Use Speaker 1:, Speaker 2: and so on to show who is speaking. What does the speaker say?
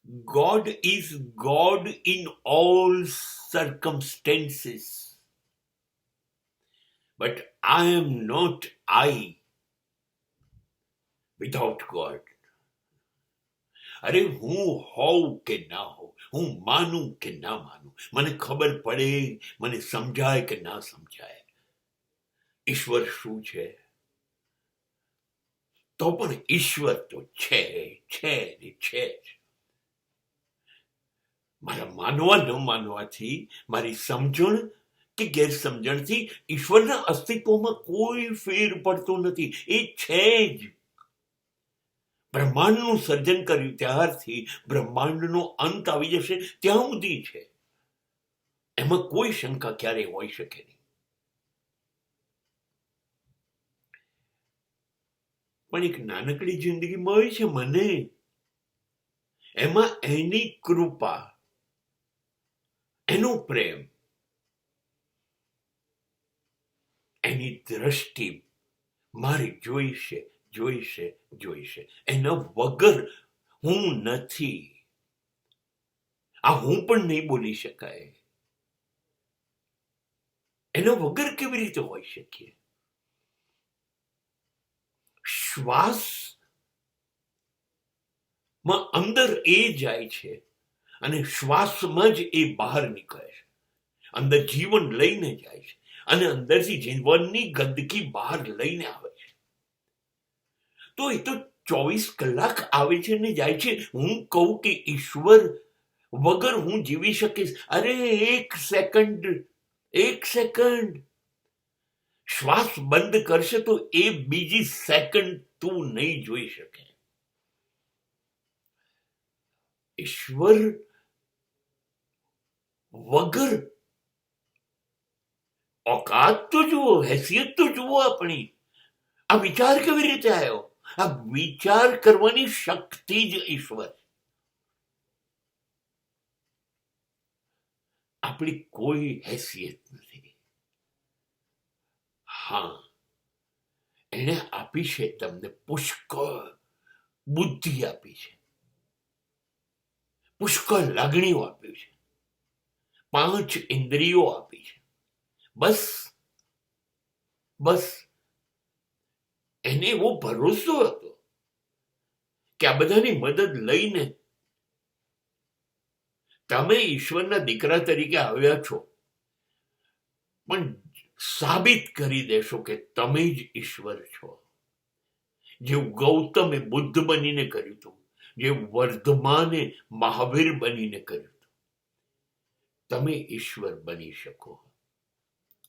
Speaker 1: God is God in all circumstances. But I am not I without God. અરે હું હોઉં કે ના હોઉં, હું માનું કે ના માનું, મને ખબર પડે, મને સમજાય કે ના સમજાય, ઈશ્વર શું છે, તો પણ ઈશ્વર તો છે ને છે જ. મારા માનવા ન માનવાથી, મારી સમજણ કે ગેરસમજણથી ઈશ્વરના અસ્તિત્વમાં કોઈ ફેર પડતો નથી. એ છે જ. બ્રહ્માંડનું સર્જન કર્યું ત્યારથી બ્રહ્માંડનો અંત આવી જશે ત્યાં સુધી છે. એમાં કોઈ શંકા ક્યારેય હોઈ શકે નહીં. પણ એક નાનકડી જિંદગી મળી છે મને, એમાં એની કૃપા, એનો પ્રેમ, એની દ્રષ્ટિ મારી જોઈશે જોઈશે જોઈશે. એના વગર હું નથી. આ હું પણ નહીં બોલી શકાય. એના વગર કેવી રીતે હોઈ શકીએ? શ્વાસ માં અંદર એ જાય છે અને શ્વાસમાં જ એ બહાર નીકળે છે. અંદર જીવન લઈને જાય છે અને અંદરથી જીવનની ગંદકી બહાર લઈને આવે છે. તો એ તો 24 કલાક આવે છે ને જાય છે. હું કહું કે ઈશ્વર વગર હું જીવી શકીશ, અરે એક સેકન્ડ શ્વાસ બંધ કરશે તો એ બીજી સેકન્ડ તું નહીં જોઈ શકે. ઈશ્વર વગર औकात तो જુઓ, हैसियत તો જુઓ આપણી. આ વિચાર કેવી રીતે આવ્યો? આ વિચાર કરવાની શક્તિ જ ઈશ્વર. આપણી કોઈ हैसियत નથી. હા, એને આપી છે તમને પુષ્કળ બુદ્ધિ આપી છે, પુષ્કળ લાગણીઓ આપી છે, 5 ઇન્દ્રિયો આપી છે. બસ એને એવો ભરોસો હતો કે આ બધાની મદદ લઈને તમે ઈશ્વરના દીકરા તરીકે આવ્યા છો, પણ સાબિત કરી દેશો કે તમે જ ઈશ્વર છો. જેવું ગૌતમે બુદ્ધ બનીને કર્યું હતું, જે વર્ધમાને મહાવીર બનીને કર્યું હતું, તમે ઈશ્વર બની શકો.